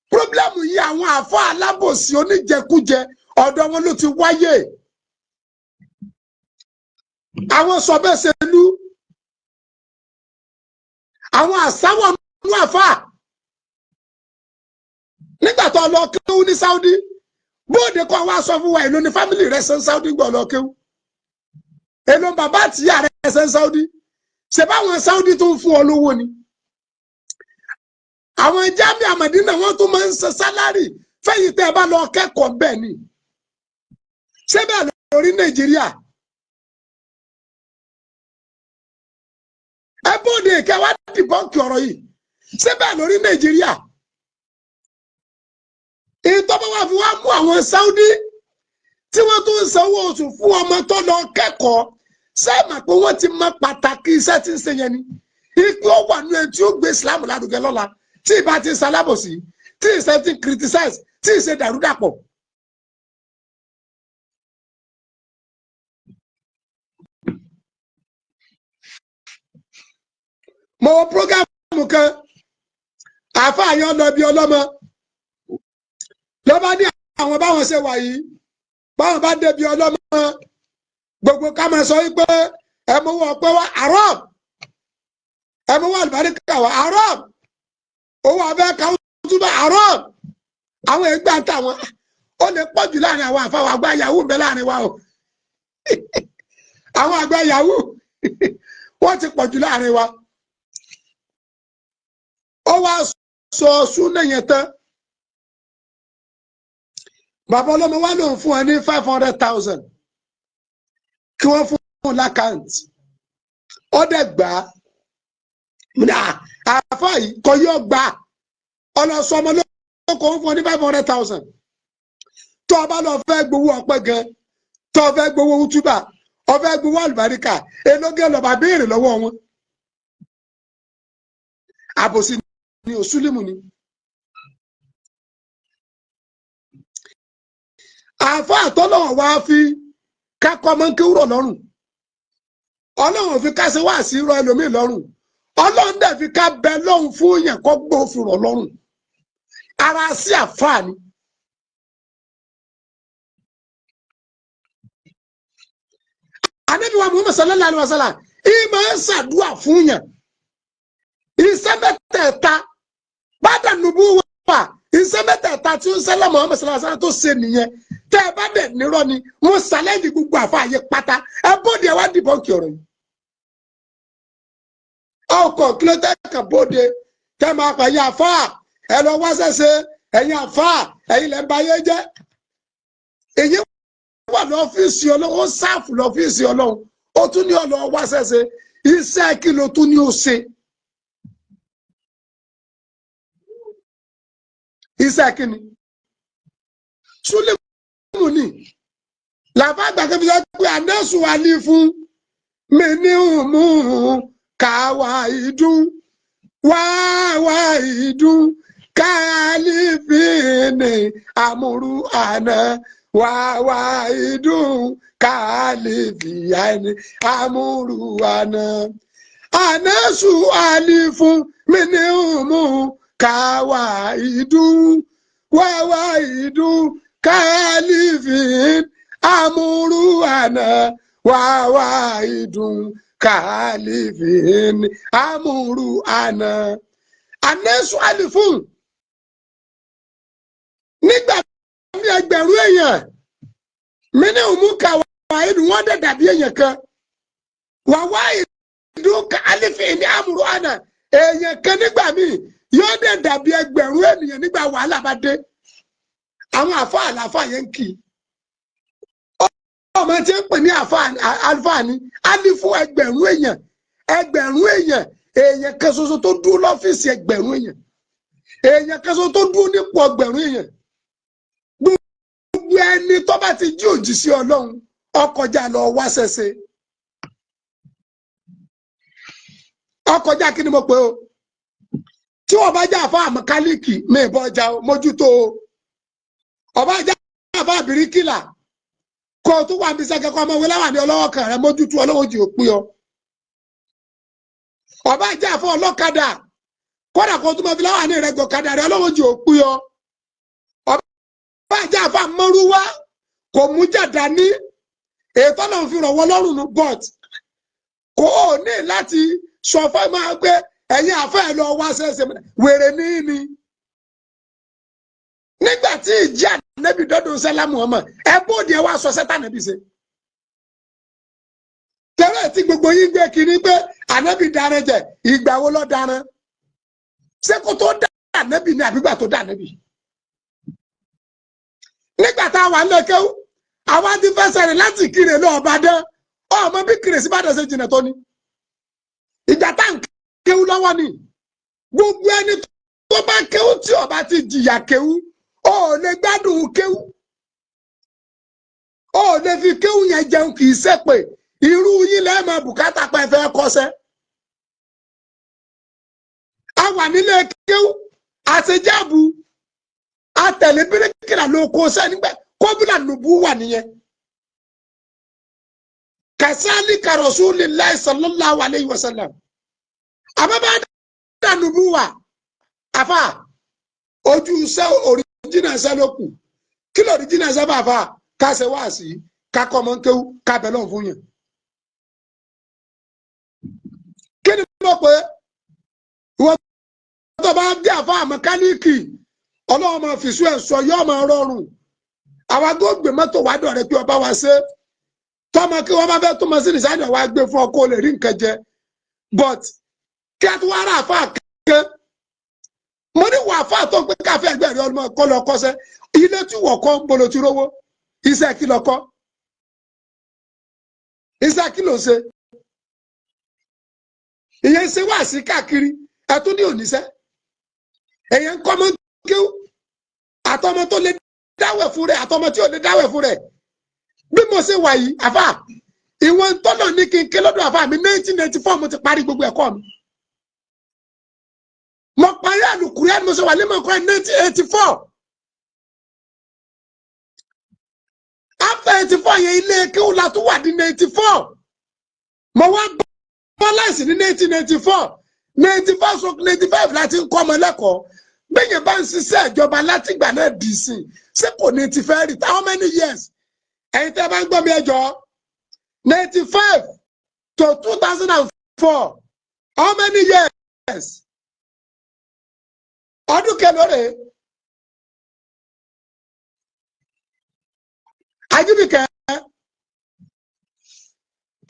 pírọ́blẹ́mù yìí àwọn àfọ́ alábòsí oníjẹkújẹ ọ̀dọ̀ wọn ló ti wáyé àwọn sọ̀bẹ́sẹ̀lú àwọn àsáwọ̀ nínú àfà nígbà tó lọ kéwú ní Saudi bóde kọ́ wá sọ fún wa èlò ní fámìlì rẹ̀ ṣe ń Saudi gbọ́ lọ kéwú èlò bàbá àtìyá rẹ̀ ṣe ń Saudi ṣe báwọn Saudi tó ń fún ọ lówó ni àwọn Jami Amadina wọn tó máa ń ṣe sálárì fẹ́yìn tẹ́ ẹ bá lọ kẹ́kọ̀ọ́ bẹ́ẹ̀ ni ṣé bẹ́ẹ̀ lórí Nàìjíríà ẹ bóde kẹwàá dìbọ́ǹkì ọ̀rọ̀ yìí ṣé bẹ́ẹ̀ lórí Nàìjíríà ìtọ́bọ̀ wà fún wa mú àwọn Saudi tí wọ́n tún ń sanwó oṣù fún ọmọ tó lọ kẹ́kọ̀ọ́ sẹ́ẹ̀mà pé wọ́n ti mọ pàtàkì iṣẹ́ tí ń ṣe yẹn ni ipò wà nínú ẹni tí ó gbé Islam lárugẹ lọ́la tí ìbá ti ṣalábòsí tí ìṣe ti criticize tí ìṣe dàrúdàpọ̀. mo wo programu kan àáfàá yan lọ bí ọlọ́mọ ló bá ní àwọn báwọn ṣe wà yìí báwọn bá débi ọlọ́mọ gbogbo ká máa sọ wípé ẹ mọ owó ọpẹ wa àrọm ẹ mọ owó àlùbáríkà wa àrọm owó abẹ káwọn túbọ̀ àrọm àwọn ẹgbẹ́ àtàwọn ó lè pọ̀ jù láàrin àwọn àfàwọn àgbà yahoo ń bẹ láàrin wa o àwọn àgbà yahoo wọ́n ti pọ̀ jù láàrin wa ó wá sọ súnà yẹn tán bàbá ọlọ́mọ wa lòun fún ẹ ní 500,000 kí wọ́n fún un lákàntì ó dẹ̀ gbà á àáfà yìí kò yọ gbà ọlọ́sọ ọmọ lóko ń fún ọ ní 500,000 tó o bá lọ fẹ́ gbowó ọpẹ́ gan tó o fẹ́ gbowó útúbà o fẹ́ gbowó àlùbáríkà elógé lọ́ba béèrè lọ́wọ́ wọn àbòsí ni òsúlímù ni. àáfà àtọ́lọ́wọ̀ wá fi kákọ́ mọ́ kéwúrọ̀ lọ́rùn ọlọ́run fi ká ṣe wá sí rọ ẹlòmíì lọ́rùn ọlọ́run dẹ̀ fi ká bẹ lọ́hùn fún yẹn kọ́ gbọ́ òfin rọ̀ lọ́rùn ara sí àfáà ni. Ànábì wa Muhammad sallallahu alaihi wasallam ìmọ̀ ń ṣàdúrà fún yẹn iṣẹ́ mẹ́ta mẹ́tẹ̀ẹ̀ta bàdà nùbú wà iṣẹ́ mẹ́tẹ̀ẹ̀ta tí ó ń ṣẹlẹ̀ Muhammad sallallahu alaihi wasallam tó ṣe nìyẹn tẹ́ ẹ bá dẹ̀ nírọ́ ni mo ṣàlẹ́jì gbogbo àfààyè pátá ẹ bóde ẹ wá dìbọ́ǹkì ọ̀rọ̀ yìí. ọkọ̀ kí ló tẹ́ kàn bóde tẹ́ máa pa ẹ̀yin àfáà ẹ lọ wá ṣẹ̀ṣẹ̀ ẹ̀yin àfáà ẹ̀yin lẹ́ ń ba ayé jẹ́. èyí wà lọ́fíìsì ọlọ́run ó sáàfù lọ́fíìsì ọlọ́run ó tún ní ọ̀lọ́ wá ṣẹ̀ṣẹ̀ iṣẹ́ kí ló tún ní ó ṣe. iṣẹ́ kí ni súlẹ̀mù ni làbá àgbàkẹ́ fi sọ pé àdéṣù wà ní fún mi ní òmù káwa ìdún wáwá ìdún kálífìní àmúrú àná wáwá ìdún kálífìní àmúrú àná àdéṣù wà ní fún mi ní òmù káwa ìdún wáwá ìdún kálífìn àmúrú àná wáwá ìdún kálífìn àmúrú àná. ànẹ́sù àlìfún nígbà tí ẹgbẹ̀rún èèyàn mí ní òmù káwá ìdún wọ́n dẹ̀ dàbí èèyàn kan wáwá ìdún kálífìn àmúrú àná èèyàn kan nígbà míì yóò dẹ̀ dàbí ẹgbẹ̀rún ènìyàn nígbà wàhálà bá dé. àwọn àfa àlàfà yẹn ń kì í ọmọ tí ń pè ní àlùfà ni á ní fún ẹgbẹ̀rún èèyàn èèyàn kan ṣoṣo tó dúró lọ́fíìsì ẹgbẹ̀rún èèyàn kan ṣoṣo tó dúró nípò ẹgbẹ̀rún èèyàn gbogbo ẹni tó bá ti jí òjíṣẹ́ Ọlọ́run ọkọjá lọ wá ṣẹṣẹ ọkọjá kí ni mo pè o tí wọ́n bá já àfa àmọkálíkì mi ìbọn ọjà mójútó o ọba já àfa àbíríkìlà kó o tún wà níbi sẹ́kẹ́ kọ́ ọmọ ìwé láwà ní ọlọ́wọ́ kan rẹ mójútó ọlọ́wọ́ jì ó pín ọ ọba já àfa ọlọ́kadà kódà kó o tún mọ fi láwà ní ìrẹ́gbọ̀ kadà rẹ ọlọ́wọ́ jì ó pín ọ ọba já àfa mọ́rúwá kò mú jàdá ní ètò náà fi rọ̀ wọ́n lọ́rùn nù but kò ó ní láti sọ fún ẹ máa gbé ẹ̀yin àfẹ́ ẹ̀ lọ wá ṣẹ̀ṣẹ̀ wèrè ní ni nígbà tí ìjà nẹ́bí dọ́dún sálámù ọmọ ẹ bóde ẹ wá sọ sẹ́tà nẹ́bí ṣe tẹ́lẹ̀ tí gbogbo yín gbé kiri pé ànẹ́bí darán jẹ ìgbà wo lọ darán ṣé kó tó dá ànẹ́bí ní àbígbà tó dá ànẹ́bí nígbà tá a wà ń lẹ́kẹ́wò àwa ti fẹsẹ̀ rìn láti kiri lọ Ìbàdàn ọmọ bí kiri sí Ìbàdàn ṣe jìnnà tó ní ìgbà tá n kéwú lọ́wọ́ ni gbogbo ẹni tó bá kéwú tí ó bá ti jìyà kéwú ó lè gbádùn kéwú ó lè fi kéwú yẹn jẹun kì í ṣépè irú yín lẹ́ẹ̀mọ bùkátà pé ẹ fẹ́ kọ́ṣẹ́ a wà nílé kéwú àṣejáàbù àtẹ̀lé bíríkìlà ló kó sẹ́ nígbà kóbìlà nùbú wà nìyẹn kàṣálíkà Rasulullahi sallallahu alayhi wa sallam àbábá dànùbú wà àfà ojú iṣẹ́ òrìjìnà iṣẹ́ ló kù kí ló òrìjìnà iṣẹ́ bá fà káṣẹ wá sí kakọ mọ kéwú kábẹ lọ fún yẹn kí ni mo pé ìwọ tó bá dé àfà mẹkáníìkì Ọlọ́run máa fìṣú ẹ̀ sọ yóò máa rọrùn àwa gbé mọ́tò wá dọ̀rẹ́ pé ọba wa ṣe tọmọ kí wọ́n bá fẹ́ tó mọ sí ìsáyẹ̀ wá gbé fún ọkọ lè rí nǹkan jẹ but kí a tún wá rà àfà kẹ́ mo ní wà àfà tó pé káfẹ́ ẹgbẹ́ rẹ ọlọmọ kọ́ lọ kọ́ṣẹ́ ilé tí wọ̀ kọ́ ń bolo ti rówó iṣẹ́ kí lọ kọ́ iṣẹ́ kí ló ṣe ìyẹn ṣe wá sí káàkiri ẹ tún ní oníṣẹ́ èyàn ń kọ́ mọ́ kí àtọmọ tó lè dáwẹ̀ fún rẹ̀ àtọmọ tí ò lè dáwẹ̀ fún rẹ̀ bí mo ṣe wà yìí àfà ìwọ̀n tọ́lọ̀ ní kí n ké lọ́dọ̀ àfà mi 1984 mo ti parí gbogbo ẹ̀kọ́ mi mo parí àlùkùrẹ́ mo ṣe wà lẹ́mọ̀ ẹ̀kọ́ 1984 after 84 yẹn ilé kéwù la tún wà ní 94 mo wá bọ́láìsì ní 1994 94 so 95 láti ń kọ́ ọmọ lẹ́kọ̀ọ́ bẹ́yẹn bá ń ṣiṣẹ́ ìjọba látìgbà náà dì sí ṣé kò ní ti fẹ́ rí how many years ẹ̀yin tẹ́ bá ń gbọ́ mi ẹjọ́ 95 to 2004 how many years ọdún kelore Ajibike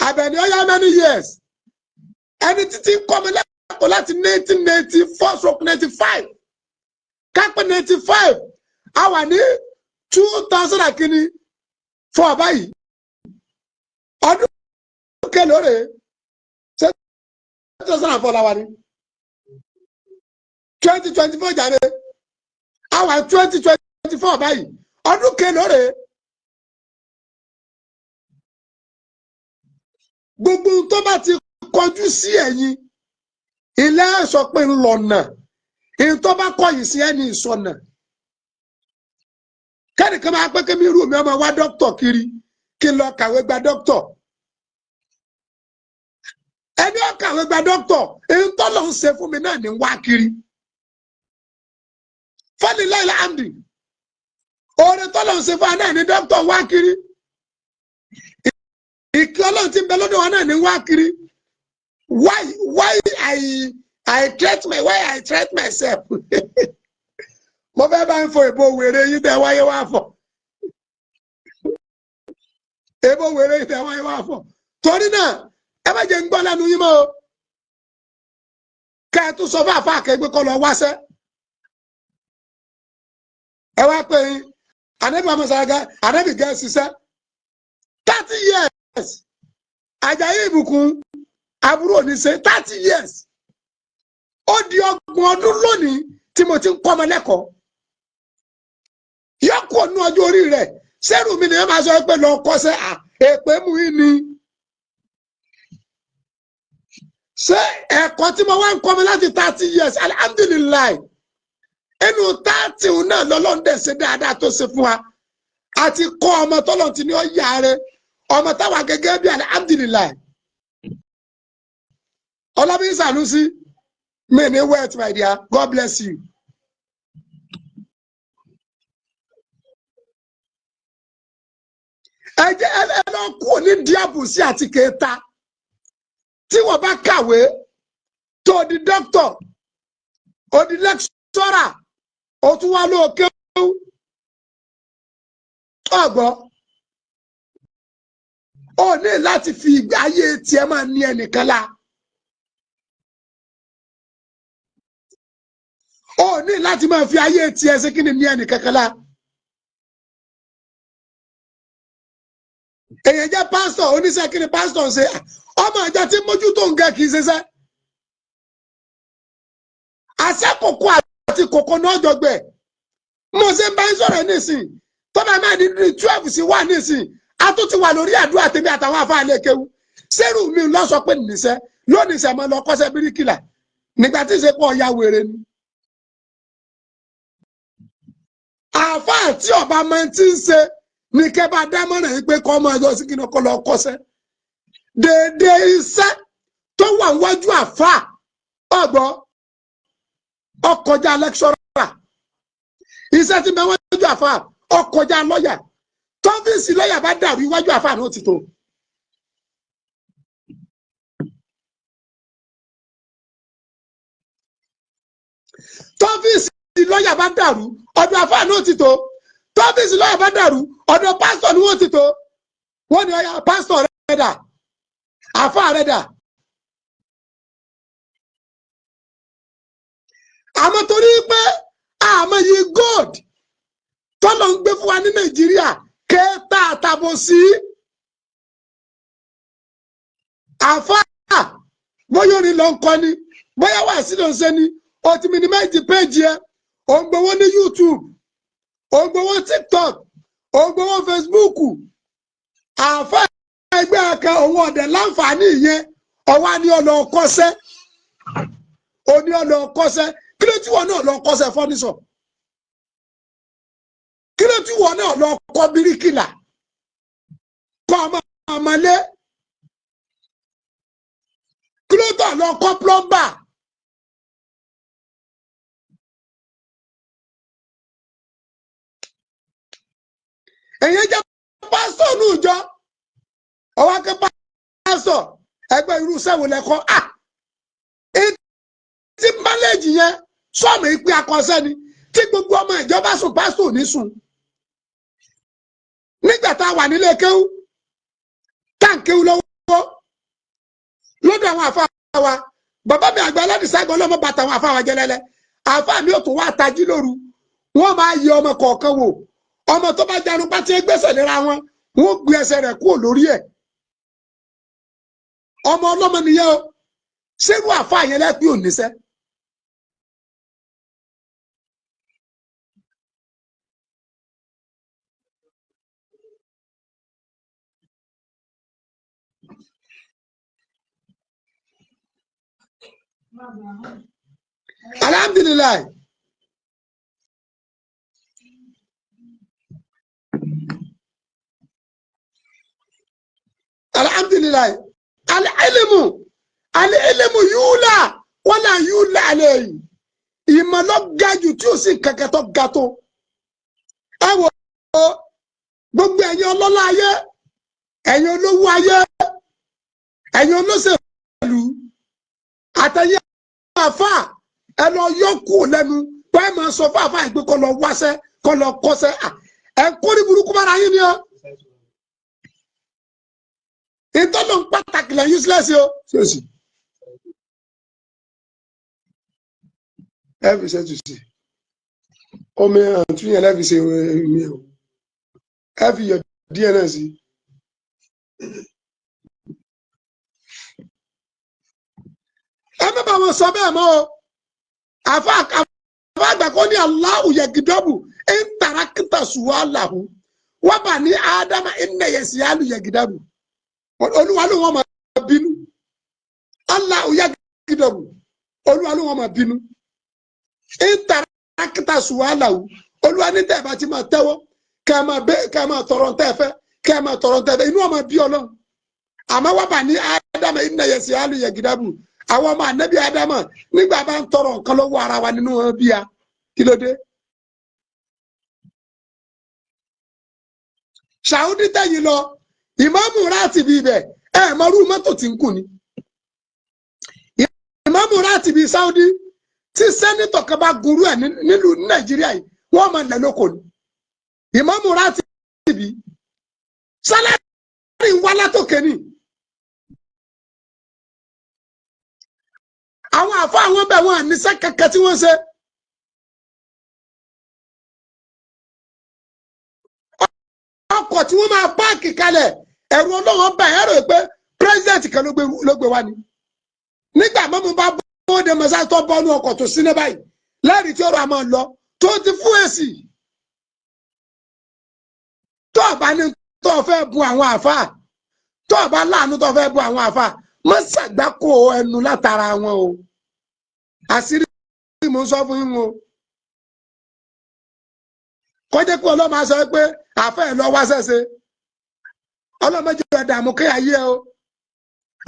Abeni oya many years ẹni títí kọ́mi lẹ́kọ̀ọ́ láti 1994-95 kápẹ́ 95 àwa ní 2004 báyìí ọdún kelore 2004 la wà ní 2024 jáde àwa 2024 báyìí ọdún kelore gbogbo tó bá ti kọjú sí ẹ̀yin ilé sọ pé ńlọnà èyí tó bá kọ̀yìn sí ẹni ìsọnà kẹ́nìkan máa pẹ́ kémi irú mi ọmọ wá dókítà kiri kí n lọ kàwé gba dókítà ẹni ó kàwé gba dókítà èyí tó lọ ń ṣe fún mi náà ní wá kiri fọ́nì láìla àmì oore tó lọ ń ṣe fún wa náà ní dókítà wá kiri ìkí ọlọ́run ti ń bẹ lọ́dọ̀ wa náà ní wá kiri why I treat myself mo fẹ́ bá ń fọ èbó wèrè yín tẹ́ wáyé wá fọ̀ èbó wèrè yín tẹ́ wáyé wá fọ̀ torí náà ẹ má jẹ́ ń gbọ́ lẹ́nu yín mọ́ o kẹ́ ẹ tún sọ fún àfa àkẹ́gbẹ́ kọ́ lọ wáṣẹ́ ẹ wá pé ànábì amọ̀sáraga ànábì gẹ̀ ṣiṣẹ́ 30 years Àjàyí Ìbùkún àbúrò ní ṣe 30 years ó di 30 ọdún lónìí tí mo ti ń kọ́ ọmọ lẹ́kọ̀ọ́ yọkù ọ̀nù ọjọ́ orí rẹ̀ sẹ́rù mi ni ẹ máa sọ pé lọ kọ́ṣẹ́ èpè mú yín ni ṣé ẹ̀kọ́ tí mo wá ń kọ́ mi láti 30 years alhamdulilayi inú 30 náà lọ́lọ́ndẹ̀ ṣe dáadáa tó ṣe fún wa àti kọ́ ọmọ tọ́lọ̀ tí ní ọ yà rẹ ọmọ táwa gẹ́gẹ́ bí alhamdulilayi Ọlábí Sànúsí mi ní wet my dear God bless you. ẹ jẹ́ ẹ lọ kú ní díàbùsí àti kẹta tí wọ́n bá kàwé tó di doctor ó di lecturer ó tún wá lóòkè ọgbọ́n ó ní láti fi ayé tiẹ̀ máa ní ẹnìkan la ó ní láti máa fi ayé tiẹ̀ ṣe kí ni ní ẹnìkan kan la èyàn jẹ́ pásítọ̀ oníṣẹ́ kí ni pásítọ̀ ń ṣe ọmọ ìjọ tí mójútó ń gẹ kì í ṣiṣẹ́ àṣẹ kòkó àti kòkó náà jọgbẹ mo ṣe ń bá ń sọ̀rọ̀ nísìn tó bá máa di 12 sí wà nísìn a tún ti wà lórí àdúrà tèmi àtàwọn afáàlẹ̀ kéwu sẹ́rù mi lọ sọ pé nìṣẹ́ lónìí ṣẹ̀ mọ́ lọ kọ́ṣẹ́ bíríkìlà nígbà tí ṣe pọ̀ ya wèrè ni. àfáà tí ọba máa ti ń ṣe ní kẹ́ bá dámọ̀ràn yìí pé kọ́ ọmọ ẹjọ́ sí kí ni kọ́ lọ kọ́ṣẹ́ dédé iṣẹ́ tó wà wájú àfáà ọgbọ́n ọkọjá lẹ́kṣọ́rà iṣẹ́ tí bẹ́ẹ̀ wájú àfáà ọkọjá lọ́yà tọ́fíìsì lọ́yà bá dàrú iwájú àfáà náà ti tó. tọ́fíìsì lọ́yà bá dàrú ọ̀dọ̀ àfáà náà ti tó. tọ́fíìsì lọ́yà bá dàrú ọ̀dọ̀ pásítọ̀ ni wọ́n ti tó. wọ́n ní ọ̀yà pásítọ̀ rẹ̀ dà àfáà rẹ̀ dà. àmọ́ torí pé àmọ́ yìí gold tọ́lọ̀ ń gbé fún wa ní Nàìjíríà kẹta àtàbọ̀ sí àfáà bóyá orin lọ ń kọ ni bóyá wà sí ló ń ṣe ni o ti minimize page yẹ o ń gbowó ní YouTube o ń gbowó TikTok o ń gbowó Facebook àfáà ẹgbẹ́ akẹ́ òun ọ̀dẹ̀ láǹfààní ìyẹn ọwá ní ọlọ́ọ̀kọ́sẹ́ oní ọlọ́ọ̀kọ́sẹ́ kí ló tí wọn náà lọ kọ́ṣẹ́ fọ́nísọ̀ kí ló tí wọn náà lọ kọ́ bíríkìlà kọ́ ọmọlé kí ló tọ̀ lọ kọ́ plọ́mbà èyí jẹ́ pásítọ̀ ní ìjọ ọwọ́ akẹ́ pásítọ̀ ẹgbẹ́ irú sẹ́wọ̀n lẹ́kọ́ tí máléèjì yẹn sọ́ọ̀mù ìpín akọ́ṣẹ́ ni tí gbogbo ọmọ ìjọba sùn pásítọ̀ ní sùn nígbà tá a wà nílé kéwú tá n kéwú lọ́wọ́ lọ́dọ̀ àwọn àfa wa bàbá mi àgbà aládìsá gbọ́ lọ́mọ bàtà àwọn àfa wa jẹlẹ́lẹ́ àfa mi ò tún wá tají lóru wọ́n máa yẹ ọmọ kọ̀ọ̀kan wò ọmọ tó bá jánu pátí gbèsè lera wọn wọ́n gbé ẹsẹ̀ rẹ̀ kúrò lórí ẹ̀ ọmọ ọlọ́mọ nìyẹn o ṣérú àfa yẹn lẹ́pẹ́ òníṣẹ́. Alhamdulillah. Alhamdulillah. Al-ilmu yula wala yula alayhi. Ìmọ̀ ló ga jù tí ó sì kẹ̀kẹ́ tó ga tó. Ẹ wò gbogbo ẹ̀yin ọlọ́lá ayé, ẹ̀yin olówó ayé, ẹ̀yin olóṣèlú, àtẹ̀yìn àfà ẹ lọ yọkù lẹ́nu báyìí máa sọ fún àfà ìgbé kó lọ wáṣẹ́ kó lọ kọ́ṣẹ́ ẹ kó ní burúkú bára yín ni ọ. ìtọ́nà pàtàkì lẹ́ useless o ṣé o sì. ẹ fi ṣe tù sí omi àtúnyẹ yẹn lẹ́fi ṣe mi o ẹ fi yọ díẹ̀ náà sí. ẹ má bá wọn sọ bẹ́ẹ̀ mọ́ o àfa àgbà kò ní Allahu yagidabu ń tara kíta suwalahu wọ́n bá ní ádámà ìnẹ̀yẹsì alu yagidabu olúwa ló wọ́n máa bínú Allahu yagidabu olúwa ló wọ́n máa bínú ń tara kíta suwalahu olúwa ní tẹ́ẹ̀ bá ti máa tẹ́wọ́ kẹ́ ẹ máa tọrọ tẹ́ ẹ fẹ́ kẹ́ ẹ máa tọrọ tẹ́ ẹ fẹ́ inú wọn máa bí ọlọ́run àmọ́ wọ́n bá ní ádámà ìnẹ̀yẹsì alu yagidabu àwọn ọmọ ànábì ádámà nígbà bá ń tọrọ nǹkan lọ́wọ́ ara wa nínú wọn bíya kí ló dé. Saudi tẹ̀yìn lọ ìmáàmù ráàtì bíi ibẹ̀ ẹ mọ̀rú mọ́tò tí ń kù ni. ìmáàmù ráàtì bíi Saudi tí sẹ́nitọ̀ kan bá gurú ẹ̀ nílùú Nàìjíríà yìí wọ́n máa lẹ̀ lóko ni. ìmáàmù ráàtì bíi sálárì ń wá látòkè ni. àwọn àfọ àwọn bẹ̀ wọ́n níṣẹ́ kẹ̀kẹ́ tí wọ́n ṣe. ọkọ̀ tí wọ́n máa páàkì kalẹ̀ ẹ̀rù ọlọ́wọ́n bá ẹ̀rọ pé president kan ló gbé wá ni. nígbà mọ́mú bá bóde mọ́sá tó bọ́nú ọkọ̀ tó sí ní báyìí lẹ́rìí tí ọ̀rọ̀ àmọ́ lọ tó ti fún èsì. tó o bá ní tó o fẹ́ bu àwọn àfáà tó o bá láàánú tó o fẹ́ bu àwọn àfáà má ṣàgbákò ẹnu látara wọn o àṣírí mo ń sọ fún yín o kọjá pé ọlọ́mọ sọ pé àfẹ́ ẹ̀ lọ wá sẹ́sẹ́ ọlọ́mọdé rẹ̀ dààmú kí ayé o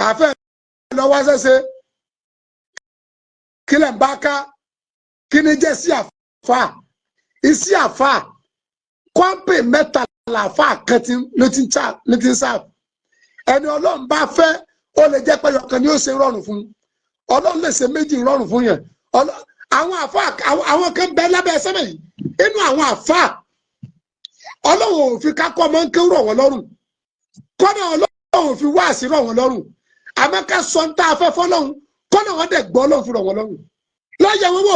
àfẹ́ ẹ̀ lọ wá sẹ́sẹ́ kí lẹ̀ ń bá ká kí ni jẹ́ sí àfà isi àfà kọ́ńpì mẹ́ta làfà kan ló ti ń sáà ẹni ọlọ́run bá fẹ́ ó lè jẹ́ pé ọkàn ni ó ṣe rọrùn fún ọlọ́run lè ṣe méjì rọrùn fún yẹn àwọn àfà àwọn kan bẹ lábẹ́ sẹ́mẹ̀ yìí inú àwọn àfà ọlọ́run ò fi kákọ́ ọmọ ń ké rọ̀ wọ́n lọ́rùn kọ́nà ọlọ́run ò fi wá sí rọ̀ wọ́n lọ́rùn àmọ́ ká sọ ń tá a fẹ́ fọ́lọ́run kọ́nà wọn dẹ̀ gbọ́ ọlọ́run fi rọ̀ wọ́n lọ́rùn lọ́yẹ̀ wọn wò.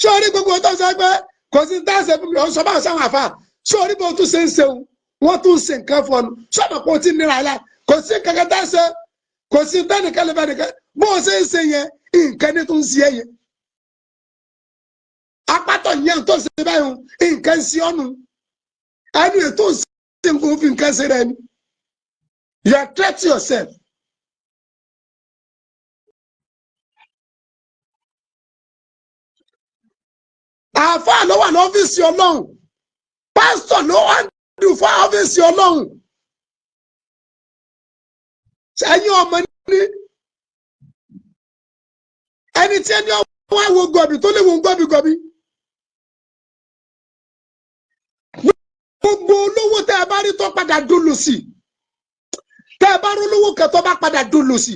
ṣé orí gbogbo tó ń sọ pé kò sí dáṣẹ́ fún mi ọ̀ ń sọ báwọn sáwọn àfà ṣé orí bó tún ṣe ń ṣeun wọ́n tún ṣe nǹkan fún ọ sọ́dọ̀ kò tí nira la kò sí kankan dáṣẹ́ kò sí dánìkan lè bá nìkan bó ṣe ń ṣe yẹn nǹkan ní tún ṣe yẹn apátọ̀ yẹn tó ṣe báyìí nǹkan ṣe ọ́nù ẹni ètò ṣe nǹkan fi nǹkan ṣe rẹ ni you are threat yourself. àáfàá ló wà lọ́fíìsì ọlọ́run pásítọ̀ ló wà dùn fún ọ́fíìsì ọlọ́run ẹ̀yin ọmọ ní ẹni tí ẹni ọmọ àwọn gọbì tó lè wo gọbìgọbì gbogbo olówó tẹ́ ẹ bá rí tó padà dolo sí tẹ́ ẹ bá rí olówó kan tó bá padà dolo sí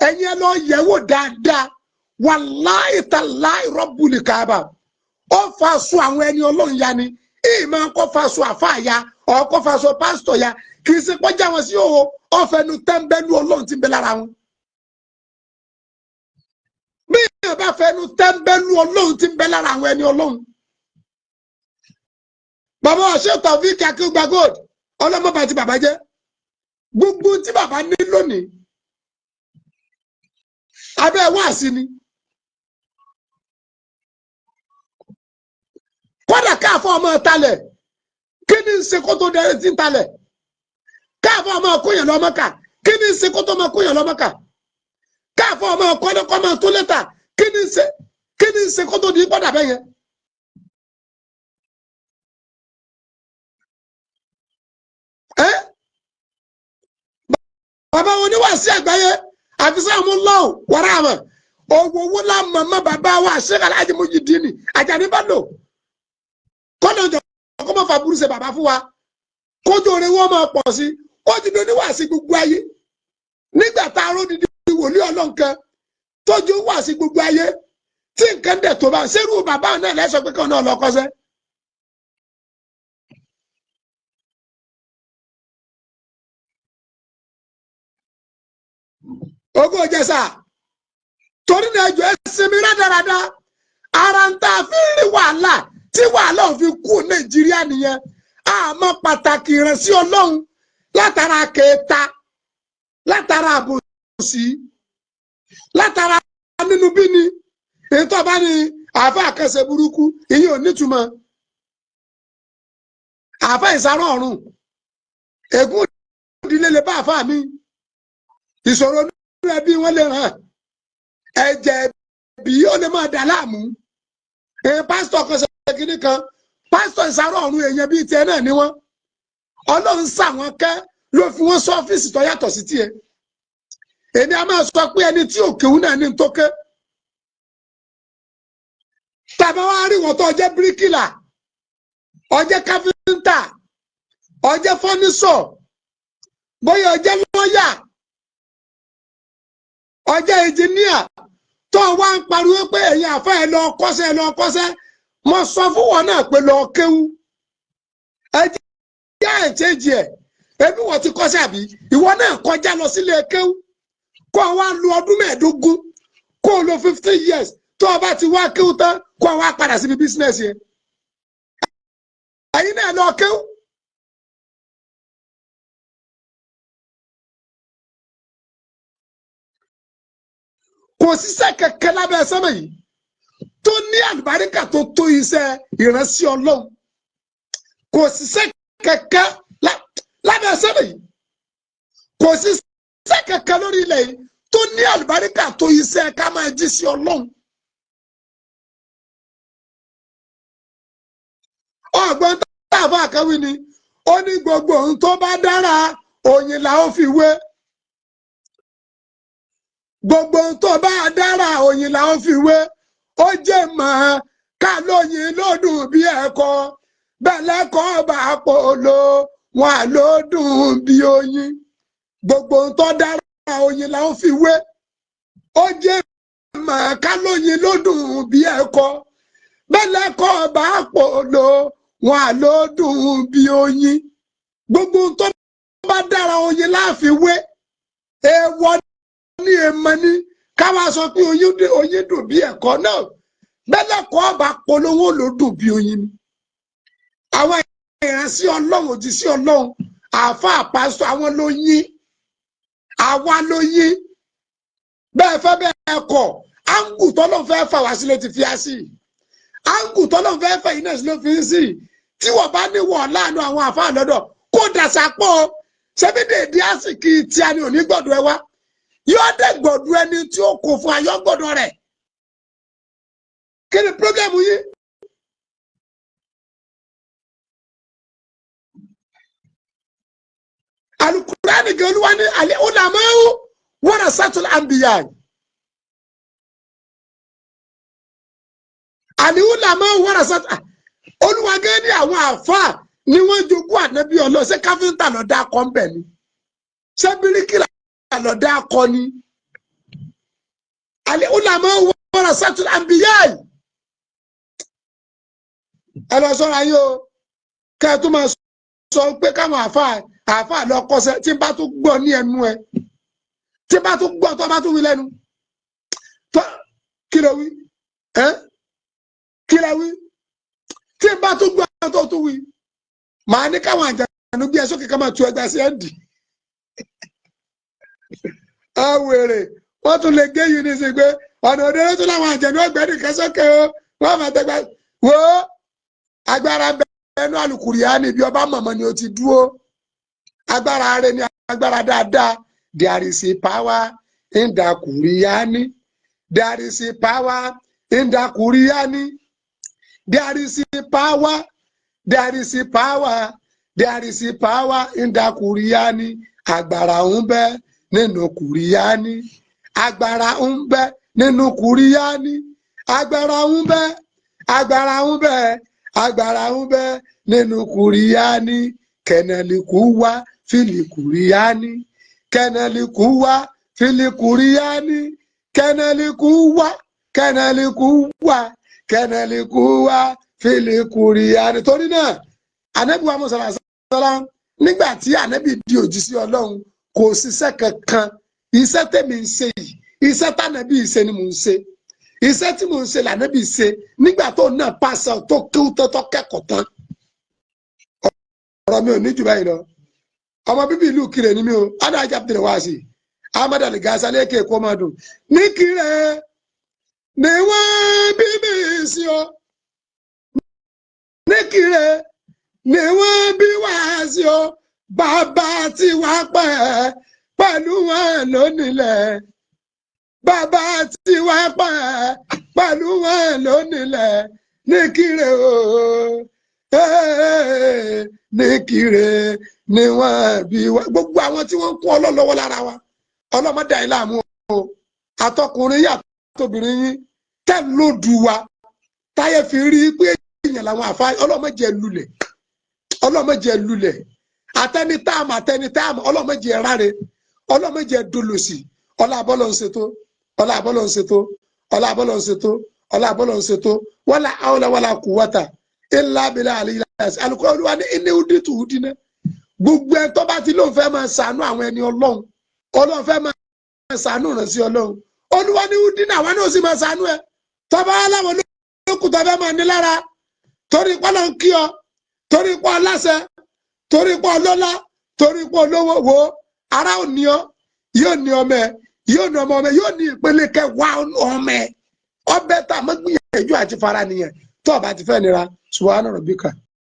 ẹ̀yin ẹ lọ yẹ̀wò dáadáa wàláì tàláì Rabbul Kaaba ó fa aṣọ àwọn ẹni Ọlọ́run ya ni ìmọ̀ kó fa aṣọ àfáà ya ọ̀ kó fa aṣọ pásítọ̀ ya kì í ṣe pọ́jà wọn sí òwò ọ̀fẹ́nu tẹ́ńbẹ́lú Ọlọ́run ti ń bẹ lára wọn. bí èèyàn bá fẹ́nu tẹ́ńbẹ́lú Ọlọ́run ti ń bẹ lára àwọn ẹni Ọlọ́run. bàbá ọ̀ṣẹ́ Taofeek Akeugba Gold ọlọ́mọba ti bàbá jẹ́ gbogbo tí bàbá ní lónìí abẹ́ wáàsí ni. kódà káàfọ́ ọmọ talẹ̀ kí ni ń ṣe kó tó dẹrẹ́ tí ń talẹ̀ káàfọ́ ọmọ kóyàn lọ́mọ́kà kí ni ń ṣe kó tó ọmọ kóyàn lọ́mọ́kà káàfọ́ ọmọ kọ́lẹ́kọ́ ọmọ tó lẹ́tà kí ni ń ṣe kó tó di pọ́dà bẹ́yẹn. bàbá wọn ní wàásí àgbáyé àfisẹ́ àwọn lọ́wọ́ wàrà àmọ́ owó lámọ̀ mọ́ bàbá wa Sheikh Alhaji Muyideen Ajani Bello kọ́nà jọ kọ́ mọ́ fàbúrú ṣe bàbá fún wa kójú orin wọn máa pọ̀ sí ó ti di oníwàásí gbogbo ayé nígbà tá a ró didi wòlíì Ọlọ́run kan tójú wàásí gbogbo ayé tí nǹkan dẹ̀ tó bá ṣerú bàbá náà lẹ́sọ̀ pé kàn náà lọ kọ́sẹ́. ogún ọjẹsà torí náà ẹjọ ẹsinmi rádaràda ara ń ta fi rí wàhálà tí wàhálà ò fi kú Nàìjíríà nìyẹn àmọ́ pàtàkì ìrẹsì Ọlọ́run látara kẹta látara àbòsí látara nínú bí ni ètò ọba ní àáfà àkẹsẹ burúkú ìyẹn ò nítumọ̀ àáfà ìsáró ọ̀run ègún ìdílé lè bá àáfà mi ìṣòro ẹbí wọn lè ràn ẹ̀jẹ̀ bí ó lè máa dà láàmú pásítọ̀ kan ṣe kíní kan pásítọ̀ ìsáró ọ̀run èèyàn bíi tiẹ̀ náà ni wọ́n Ọlọ́run sà wọ́n kẹ́ ló fi wọ́n sọ ọ́fíìsì tó yàtọ̀ sí tiẹ̀ èmi a máa sọ pé ẹni tí òkèwú náà ní tó ké tàbí wọ́n á rí wọn tó jẹ́ bíríkìlà ó jẹ́ káfíńtà ó jẹ́ fọ́nísọ̀ bóyá ó jẹ́ lọ́ọ̀yà ọjọ́ ẹnjìníà tó wá ń pariwo pé ẹ̀yin àfẹ́ ẹ lọ kọ́ṣẹ́ mo sọ fún wọn náà pé lọ kéwú ẹjẹ́ yá ẹ̀jẹ̀jì ẹ̀ ẹbí wọ́n ti kọ́ṣẹ́ àbí ìwọ náà kọjá lọ sílé kéwú kó wá lu ọdún mẹ́ẹ̀ẹ́dógún kó lo 15 years tó o bá ti wá kéwú tán kó wá padà síbi bísínẹ́sì yẹn ẹ̀yin náà lọ kéwú. kò síṣẹ́ kẹ̀kẹ́ lábẹ́ sánmọ̀ yìí tó ní àlùbáríkà tó tó iṣẹ́ ìránṣẹ́ Ọlọ́run kò síṣẹ́ kẹ̀kẹ́ lábẹ́ sánmọ̀ yìí kò síṣẹ́ kẹ̀kẹ́ lórí ilẹ̀ yìí tó ní àlùbáríkà tó iṣẹ́ ká máa jí sí Ọlọ́run. ọgbọ́n tá a fà kẹ́wì ni ó ní gbogbo ohun tó bá dára òyìn là ó fi wé. gbogbo ohun tó bá dára òyìn là ó fi wé ó jẹ́ mọ́ ká lóyìn lódùn bí ẹ̀kọ́ bẹ́ẹ̀ lẹ́kọ̀ọ́ bá polo wọn à lódùn bí oyin gbogbo ohun tó dára òyìn là ó fi wé ó jẹ́ mọ́ ká lóyìn lódùn bí ẹ̀kọ́ bẹ́ẹ̀ lẹ́kọ̀ọ́ bá polo wọn à lódùn bí oyin gbogbo ohun tó bá dára òyìn là fi wé èèwọ̀ ní èèmọ̀ ní káwá sọ pé oyin dùn bí ẹ̀kọ́ náà bẹ́lẹ̀kọ́ ọba polówó ló dùn bí oyin ni. àwọn ìránṣẹ́ Ọlọ́run òjíṣẹ́ Ọlọ́run àáfàá pásítọ̀ àwọn ló yín àwa ló yín bẹ́ẹ̀ fẹ́ bẹ́ẹ̀ kọ̀ áńgù tọ́lọ́run fẹ́ fà wá sílẹ̀ ti fi á sí áńgù tọ́lọ́run fẹ́ fẹ́ iná sí ló fi ń sí tí wọ́n bá ní wọ̀ láàánú àwọn àáfàá lọ́dọ̀ kó dàsà pọ̀ ṣebí dèédé àsìkí tí a ní òní gbọ́dọ̀ ẹ wá yóò dé gbọ́dọ̀ ẹni tí ó kò fún ayọ́ gbọ́dọ̀ rẹ̀ kí ni pírọ́gẹ́mù yìí. Alukurani gan Olúwa ní àlẹ́ ulamau warasatul anbiya àlẹ́ ulamau warasatul Olúwa gan ní àwọn àfáà ni wọ́n jogún ànábì Ọlọ́run ṣé káfíńtà lọ́dá kọ́ ń bẹ̀ ni ṣé bíríkìlà lọ́dá kọ́ ni àlẹ́ ulama warasatul anbiya ẹ lọ sọ́ra yín o kẹ́ ẹ tún máa sọ pé káwọn àáfàá lọ kọsẹ̀ tí bá tún gbọ́ ní ẹnu ẹ tí bá tún gbọ́ tó bá tún wí lẹ́nu tó kí ló wí kí ló wí tí bá tún gbọ́ tó tún wí màá ní káwọn àjànú bí ẹ sókè ká máa tu ẹgbẹ́ sí ẹ̀ǹdì àwèrè wọ́n tún lè gé yìí ní sí pé ọ̀nà òdòdó tún láwọn àjànú ọgbẹ́ni kẹsókè o wọ́n máa tẹgbẹ́ wo agbára bẹ́ẹ̀nu alukuriani bí ọba mọ̀mọ́ ni o ti dúró agbára rẹ ni agbára dáadáa there is a power in the Kuriani there is a power in the Kuriani there is a power there is a power there is a power in the Kuriani agbára ń bẹ nínú Kuriani agbára ń bẹ nínú Kuriani agbára ń bẹ agbára ń bẹ agbára ń bẹ nínú Kuriani kẹnẹlikuwa fili Kuriani kẹnẹlikuwa fili Kuriani kẹnẹlikuwa kẹnẹlikuwa kẹnẹlikuwa fili Kuriani. Torí náà Ànábì wa Muhammad sallallahu alaihi wasallam nígbà tí Ànábì di òjíṣẹ́ Ọlọ́run kò ṣiṣẹ́ kankan iṣẹ́ tèmi ń ṣe yìí iṣẹ́ tànàbí ṣe ni mò ń ṣe iṣẹ́ tí mò ń ṣe lànàbí ṣe nígbà tó náà pàṣẹ tó kí tó kẹ́kọ̀ọ́ tán ọ̀rọ̀ mi ò ní jù báyìí lọ ọmọ bíbí ìlú Kire ni mi o adájọ́ Abdul Wasi Ahmad Ali Gasa lẹ́kẹ̀ èkó máa dùn ní Kire ni wọ́n bíbí sí o ní Kire ni wọ́n bí wá sí o bàbá tí wàá pẹ́ pẹ̀lú wọn lónílẹ̀ bàbá tí wàá pẹ́ pẹ̀lú wọn lónílẹ̀ ní Kire o ní Kire ni wọ́n bí wá gbogbo àwọn tí wọ́n ń kún ọlọ́lọ́wọ́ lára wa ọlọ́mọdé àìláàmú o àtọkùnrin yàtọ̀bìnrin yín tẹ́ lòdù wa táyé fi rí pé èèyàn làwọn àfa ọlọ́mọdé lulẹ̀ ọlọ́mọdé lulẹ̀ àtẹni táàmù ọlọ́mọdé ráre ọlọ́mọdé dolòsì ọlọ́àbọ̀lọ̀ ń ṣètò ọlọ́àbọ̀lọ̀ ń ṣètò ọlọ́àbọ̀lọ̀ ń ṣètò ọlọ́àbọ̀lọ̀ ń ṣètò wala hawla wala quwwata illa billahi àlìyíláàsì alùpùpù olúwa ní ilé udi tù ú dínà gbogbo ẹ tó bá ti lóun fẹ́ máa ṣàánú àwọn ẹni ọlọ́run fẹ́ máa ṣàánú rẹ̀ sí ọlọ́run olúwa ní udi náà àwọn náà sì máa ṣàánú ẹ tọ́ba aláwọ̀ lókùn tó fẹ́ máa ní lára torí pọ́lọ́ ń kí ọ torí pọ́ aláṣẹ torí pọ́ ọlọ́lá torí pọ́ olówó wo ara ò ní ọ yóò ní ọmọ ẹ yóò ní ọmọ ẹ yóò ní ìpele kẹwàá ọmọ ẹ ọbẹ̀ tá a mọ́ gbìyànjú àti fara nìyẹn tó o bá ti fẹ́ nira subhana rabbika.